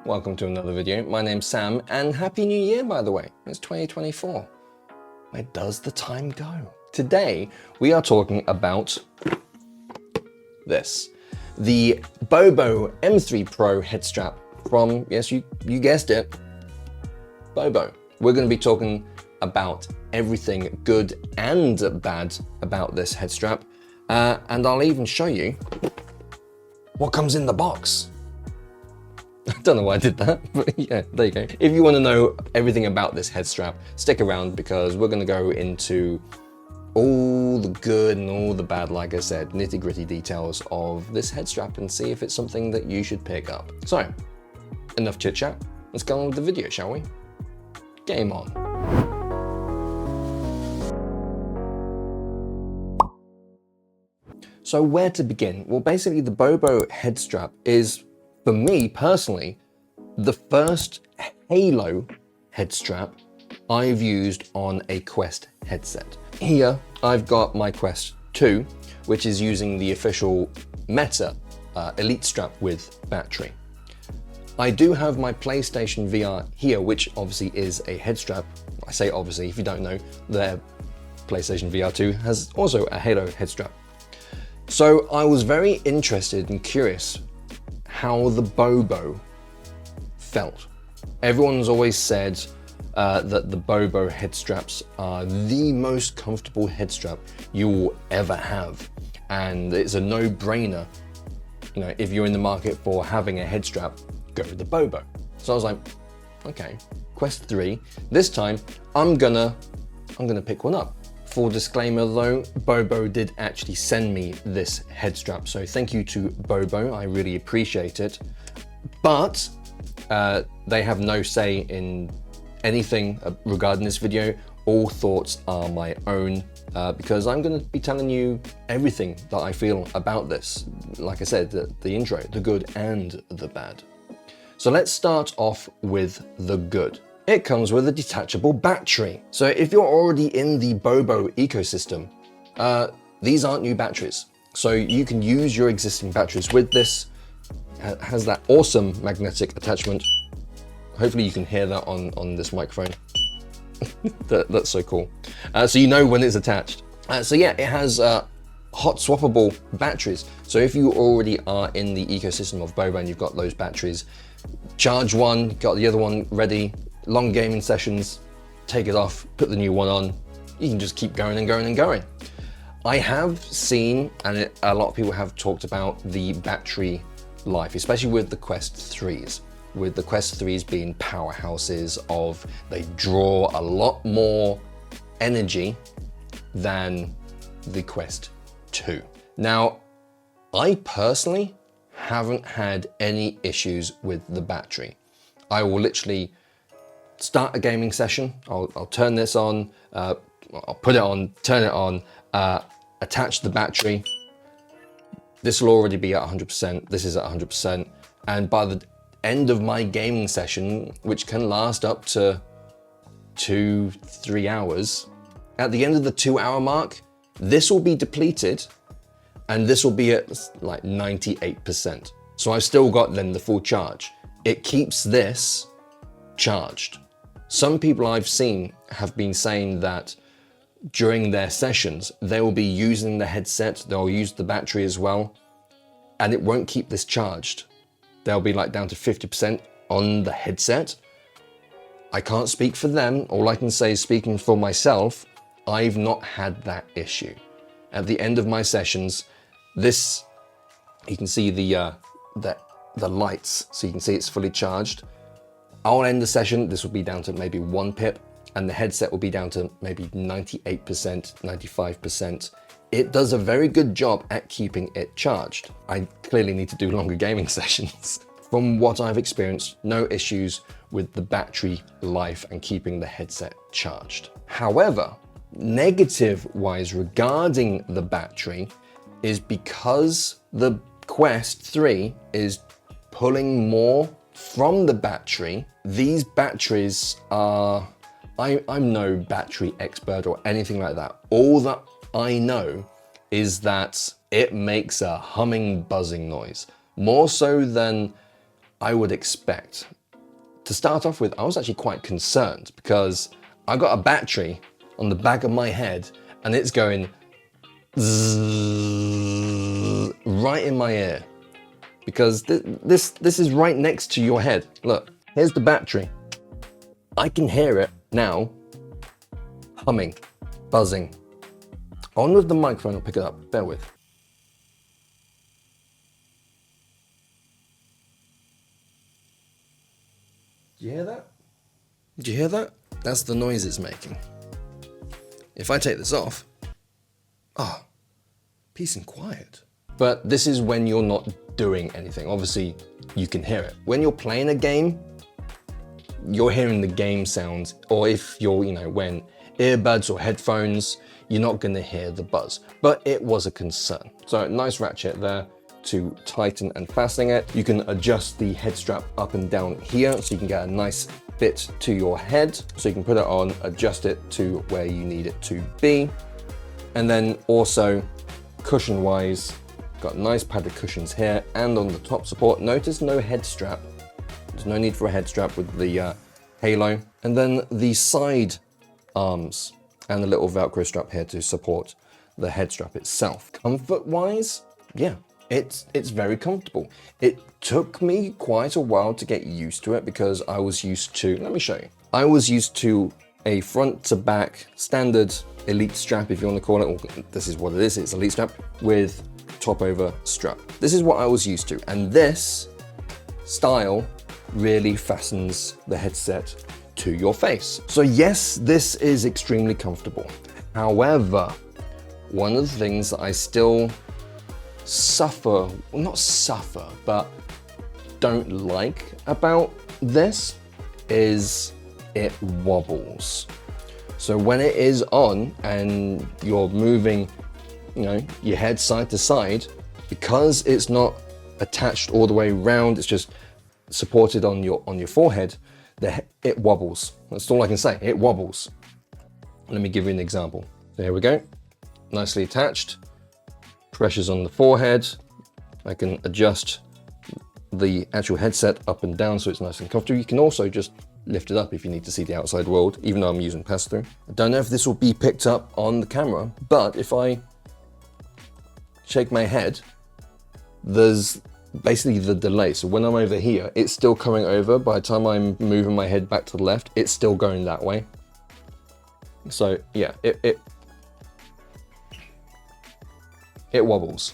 welcome to another video. My name's Sam and Happy New Year, by the way. It's 2024. Where does the time go? Today, we are talking about this. The Bobo M3 Pro head strap from, yes, you guessed it, Bobo. We're going to be talking about everything good and bad about this head strap. And I'll even show you what comes in the box. I don't know why I did that, but yeah, there you go. If you want to know everything about this head strap, stick around because we're going to go into all the good and all the bad, like I said, nitty-gritty details of this head strap and see if it's something that you should pick up. So, enough chit-chat. Let's go on with the video, shall we? Game on. So where to begin? Well, basically the Bobo head strap is, for me personally, the first Halo head strap I've used on a Quest headset. Here, I've got my Quest 2, which is using the official Meta Elite strap with battery. I do have my PlayStation VR here, which obviously is a head strap. I say obviously, if you don't know, the PlayStation VR 2 has also a Halo head strap. So I was very interested and curious how the Bobo felt. Everyone's always said that the Bobo head straps are the most comfortable head strap you will ever have. And it's a no-brainer, you know, if you're in the market for having a head strap, go with the Bobo. So I was like, okay, Quest 3, this time I'm gonna pick one up. Full disclaimer though, Bobo did actually send me this head strap, so thank you to Bobo, I really appreciate it. But they have no say in anything regarding this video. All thoughts are my own because I'm going to be telling you everything that I feel about this. Like I said, the intro, the good and the bad. So let's start off with the good. It comes with a detachable battery. So if you're already in the Bobo ecosystem, these aren't new batteries. So you can use your existing batteries with this. It has that awesome magnetic attachment. Hopefully you can hear that on this microphone. That's so cool. So you know when it's attached. So yeah, it has hot-swappable batteries. So if you already are in the ecosystem of Bobo and you've got those batteries, charge one, got the other one ready, long gaming sessions, take it off, put the new one on, you can just keep going and going and going. I have seen, and a lot of people have talked about the battery life, especially with the Quest 3s. With the Quest 3s being powerhouses of, they draw a lot more energy than the Quest 2. Now, I personally haven't had any issues with the battery. I will literally start a gaming session, I'll turn this on, I'll put it on, turn it on, attach the battery. This will already be at 100%, this is at 100%, and by the end of my gaming session, which can last up to 2-3 hours, at the end of the 2-hour mark, this will be depleted and this will be at like 98%. So I've still got then the full charge. It keeps this charged. Some people I've seen have been saying that during their sessions, they will be using the headset, they'll use the battery as well, and it won't keep this charged. They'll be like down to 50% on the headset. I can't speak for them. All I can say is, speaking for myself, I've not had that issue. At the end of my sessions, this, you can see the lights, so you can see it's fully charged. I'll end the session, this will be down to maybe 1 pip, and the headset will be down to maybe 98%, 95%. It does a very good job at keeping it charged. I clearly need to do longer gaming sessions. From what I've experienced, no issues with the battery life and keeping the headset charged. However, negative-wise regarding the battery is because the Quest 3 is pulling more from the battery. These batteries are, I'm no battery expert or anything like that. All that I know is that it makes a humming, buzzing noise, more so than I would expect. to start off with, I was actually quite concerned because I got a battery on the back of my head and it's going zzz, right in my ear. Because this is right next to your head. Look, here's the battery. I can hear it now, humming, buzzing. On with the microphone, I'll pick it up, bear with. Do you hear that? Do you hear that? That's the noise it's making. If I take this off, peace and quiet. But this is when you're not doing anything. Obviously, you can hear it. When you're playing a game, you're hearing the game sounds, or if you're, wearing earbuds or headphones, you're not gonna hear the buzz. But it was a concern. So nice ratchet there to tighten and fasten it. You can adjust the head strap up and down here so you can get a nice fit to your head. So you can put it on, adjust it to where you need it to be. And then also cushion-wise, got nice padded cushions here and on the top support. Notice no head strap. There's no need for a head strap with the halo. And then the side arms and a little Velcro strap here to support the head strap itself. Comfort-wise, yeah, it's very comfortable. It took me quite a while to get used to it because I was used to, let me show you. I was used to a front to back standard elite strap, if you want to call it, or this is what it is, it's elite strap with top over strap. This is what I was used to, and this style really fastens the headset to your face. So yes, this is extremely comfortable. However, one of the things that I still suffer, well, not suffer, but don't like about this is it wobbles. So when it is on and you're moving, your head side to side, because it's not attached all the way around, it's just supported on your forehead, it wobbles. That's all I can say, it wobbles. Let me give you an example. So here we go, nicely attached, pressure's on the forehead. I can adjust the actual headset up and down so it's nice and comfortable. You can also just lift it up if you need to see the outside world, even though I'm using pass-through. I don't know if this will be picked up on the camera, but if I shake my head, there's basically the delay. So when I'm over here, it's still coming over. By the time I'm moving my head back to the left, it's still going that way. So yeah, it wobbles,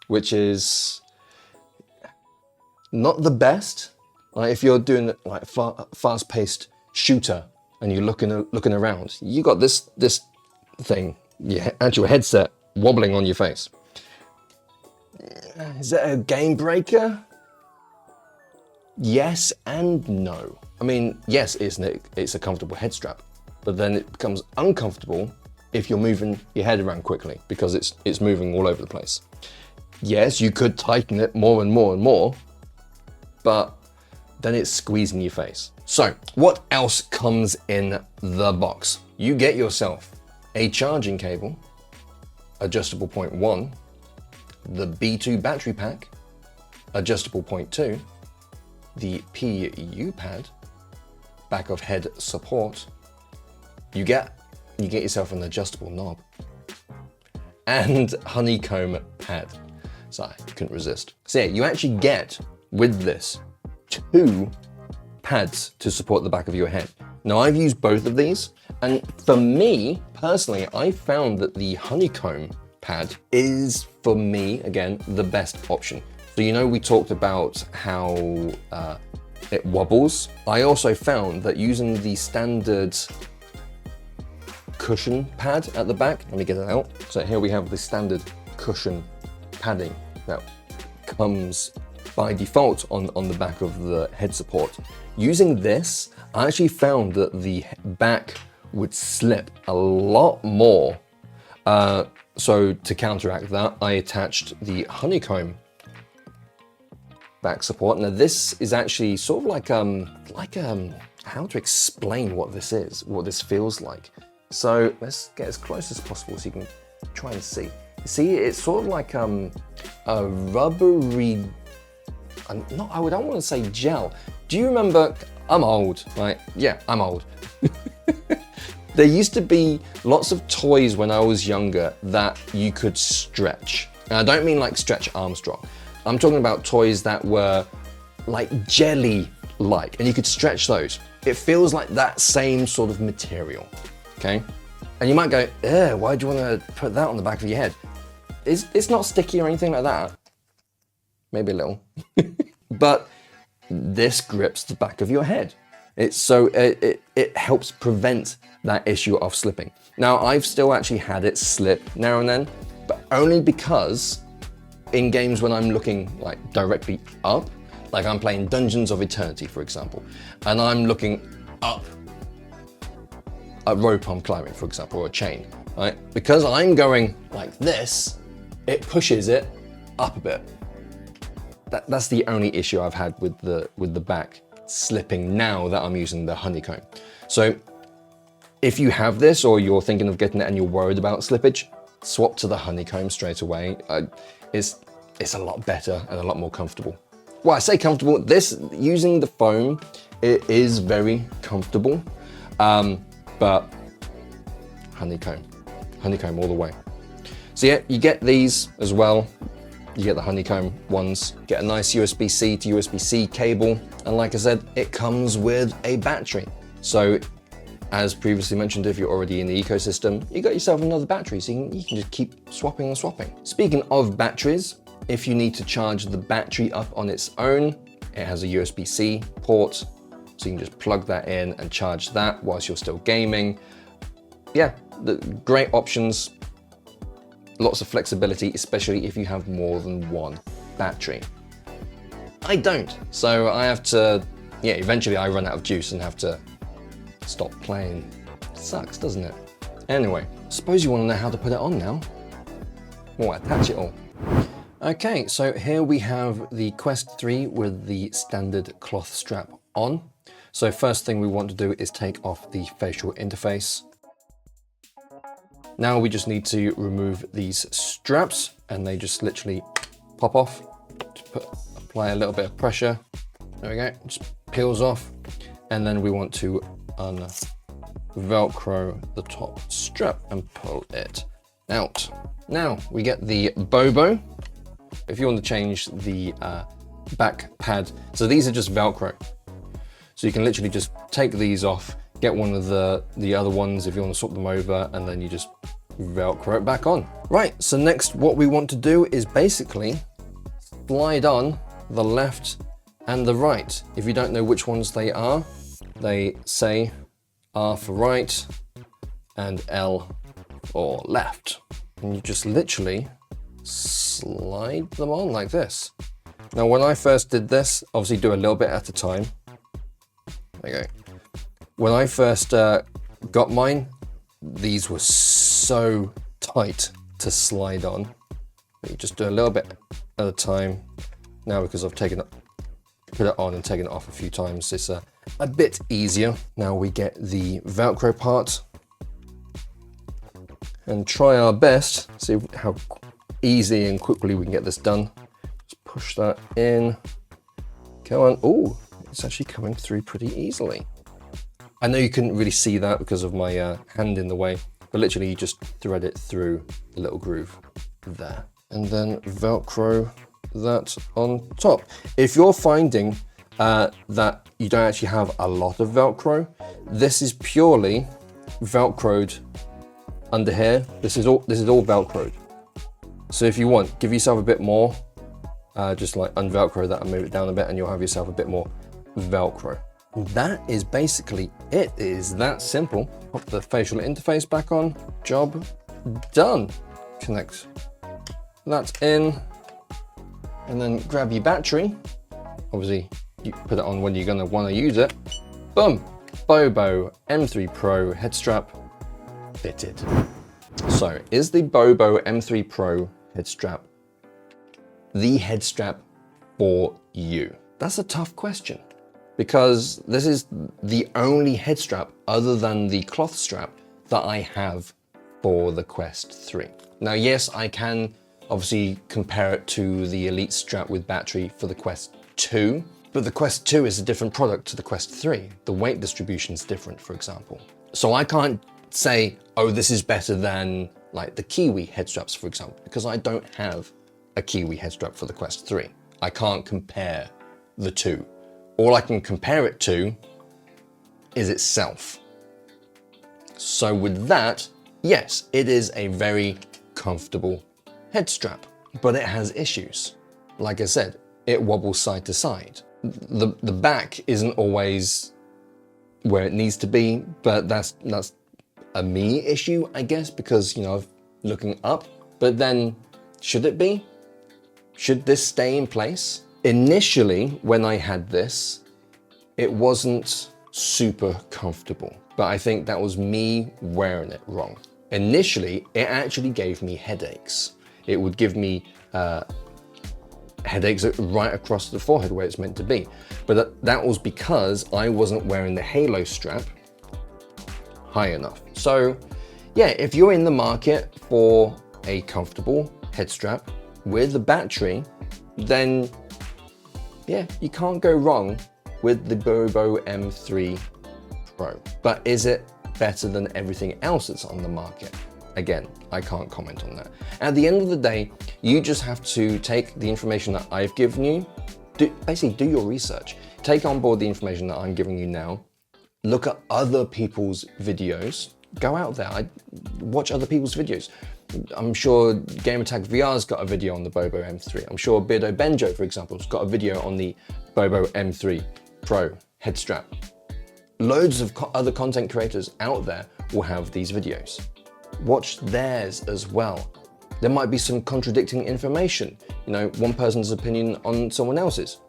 which is not the best. Like if you're doing like fast-paced shooter and you're looking around, you got this thing, your actual headset wobbling on your face. Is that a game breaker? Yes and no. I mean, yes, it's a comfortable head strap, but then it becomes uncomfortable if you're moving your head around quickly because it's moving all over the place. Yes, you could tighten it more and more and more, but then it's squeezing your face. So what else comes in the box? You get yourself a charging cable, adjustable point 1, the B2 battery pack, adjustable point 2, the PU pad, back of head support. You get yourself an adjustable knob and honeycomb pad. So I couldn't resist. So yeah, you actually get with this 2 pads to support the back of your head. Now I've used both of these, and for me personally, I found that the honeycomb pad is, for me, again, the best option. So we talked about how it wobbles. I also found that using the standard cushion pad at the back, let me get it out. So here we have the standard cushion padding that comes by default on the back of the head support. Using this, I actually found that the back would slip a lot more. So to counteract that, I attached the honeycomb back support. Now this is actually sort of like how to explain what this is, what this feels like. So let's get as close as possible so you can try and see. See, it's sort of like a rubbery I don't want to say gel. Do you remember, I'm old, right? Yeah, I'm old. There used to be lots of toys when I was younger that you could stretch. And I don't mean like Stretch Armstrong. I'm talking about toys that were like jelly-like, and you could stretch those. It feels like that same sort of material, okay? And you might go, why do you want to put that on the back of your head? It's not sticky or anything like that. Maybe a little. But this grips the back of your head. It helps prevent that issue of slipping. Now, I've still actually had it slip now and then, but only because in games when I'm looking like directly up, like I'm playing Dungeons of Eternity, for example, and I'm looking up a rope I'm climbing, for example, or a chain, right? Because I'm going like this, it pushes it up a bit. That's the only issue I've had with the back slipping now that I'm using the honeycomb. So if you have this or you're thinking of getting it and you're worried about slippage, swap to the honeycomb straight away. It's a lot better and a lot more comfortable. Well, I say comfortable, using the foam, it is very comfortable, but honeycomb all the way. So yeah, you get these as well. You get the honeycomb ones, get a nice USB-C to USB-C cable, and like I said, it comes with a battery. So as previously mentioned, if you're already in the ecosystem, you got yourself another battery, so you can just keep swapping and swapping. Speaking of batteries, if you need to charge the battery up on its own, it has a USB-C port, so you can just plug that in and charge that whilst you're still gaming. Yeah, great options. Lots of flexibility, especially if you have more than one battery. I don't, so I have to, eventually I run out of juice and have to stop playing. Sucks, doesn't it? Anyway, suppose you want to know how to put it on now. Or attach it all. Okay, so here we have the Quest 3 with the standard cloth strap on. So first thing we want to do is take off the facial interface. Now we just need to remove these straps, and they just literally pop off. Just apply a little bit of pressure. There we go, just peels off. And then we want to Velcro the top strap and pull it out. Now we get the Bobo. If you want to change the back pad, so these are just Velcro. So you can literally just take these off, get one of the other ones if you want to swap them over, and then you just Velcro it back on. Right, so next what we want to do is basically slide on the left and the right. If you don't know which ones they are, they say R for right and L for left. And you just literally slide them on like this. Now when I first did this, obviously do a little bit at a time. There you go. When I first got mine, these were so tight to slide on. But you just do a little bit at a time. Now because I've put it on and taken it off a few times, it's a bit easier. Now we get the Velcro part and try our best, see how easy and quickly we can get this done. Just push that in. Come on. Oh, it's actually coming through pretty easily. I know you couldn't really see that because of my hand in the way, but literally you just thread it through the little groove there. And then Velcro that on top. If you're finding that you don't actually have a lot of Velcro, this is purely Velcroed under here. This is all Velcroed. So if you want, give yourself a bit more, just like unvelcro that and move it down a bit, and you'll have yourself a bit more Velcro. That is basically it. It is that simple. Pop the facial interface back on, job done. Connect that in, and then grab your battery. Obviously, you put it on when you're gonna wanna use it. Boom, Bobo M3 Pro head strap fitted. So, is the Bobo M3 Pro head strap the head strap for you? That's a tough question, because this is the only head strap other than the cloth strap that I have for the Quest 3. Now, yes, I can obviously compare it to the Elite strap with battery for the Quest 2, but the Quest 2 is a different product to the Quest 3. The weight distribution is different, for example. So I can't say, oh, this is better than like the Kiwi head straps, for example, because I don't have a Kiwi head strap for the Quest 3. I can't compare the two. All I can compare it to is itself. So with that, yes, it is a very comfortable head strap, but it has issues. Like I said, it wobbles side to side. The back isn't always where it needs to be, but that's a me issue, I guess, because, you know, looking up, but then should it be? Should this stay in place? Initially, when I had this, it wasn't super comfortable, but I think that was me wearing it wrong. Initially, it actually gave me headaches. It would give me headaches right across the forehead where it's meant to be. But that was because I wasn't wearing the halo strap high enough. So yeah, if you're in the market for a comfortable head strap with a battery, then yeah, you can't go wrong with the Bobo M3 Pro. But is it better than everything else that's on the market? Again, I can't comment on that. At the end of the day, you just have to take the information that I've given you, basically do your research. Take on board the information that I'm giving you now, look at other people's videos, go out there, watch other people's videos. I'm sure Game Attack VR's got a video on the Bobo M3. I'm sure Beardo Benjo, for example, has got a video on the Bobo M3 Pro head strap. Loads of other content creators out there will have these videos. Watch theirs as well. There might be some contradicting information. You know, one person's opinion on someone else's.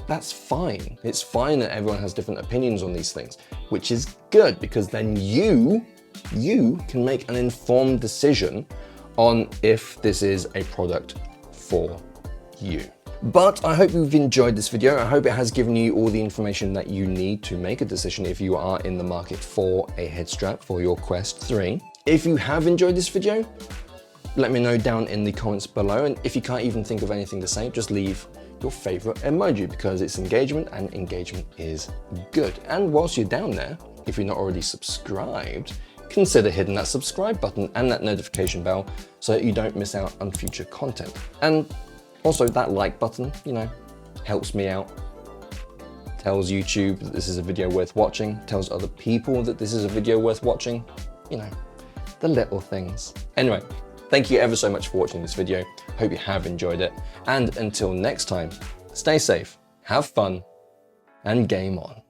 That's fine. It's fine that everyone has different opinions on these things, which is good because then you can make an informed decision on if this is a product for you. But I hope you've enjoyed this video. I hope it has given you all the information that you need to make a decision if you are in the market for a head strap for your Quest 3. If you have enjoyed this video, let me know down in the comments below. And if you can't even think of anything to say, just leave your favorite emoji because it's engagement and engagement is good. And whilst you're down there, if you're not already subscribed, consider hitting that subscribe button and that notification bell so that you don't miss out on future content. And also that like button, you know, helps me out. Tells YouTube that this is a video worth watching, tells other people that this is a video worth watching, you know, the little things. Anyway, thank you ever so much for watching this video. Hope you have enjoyed it. And until next time, stay safe, have fun, and game on.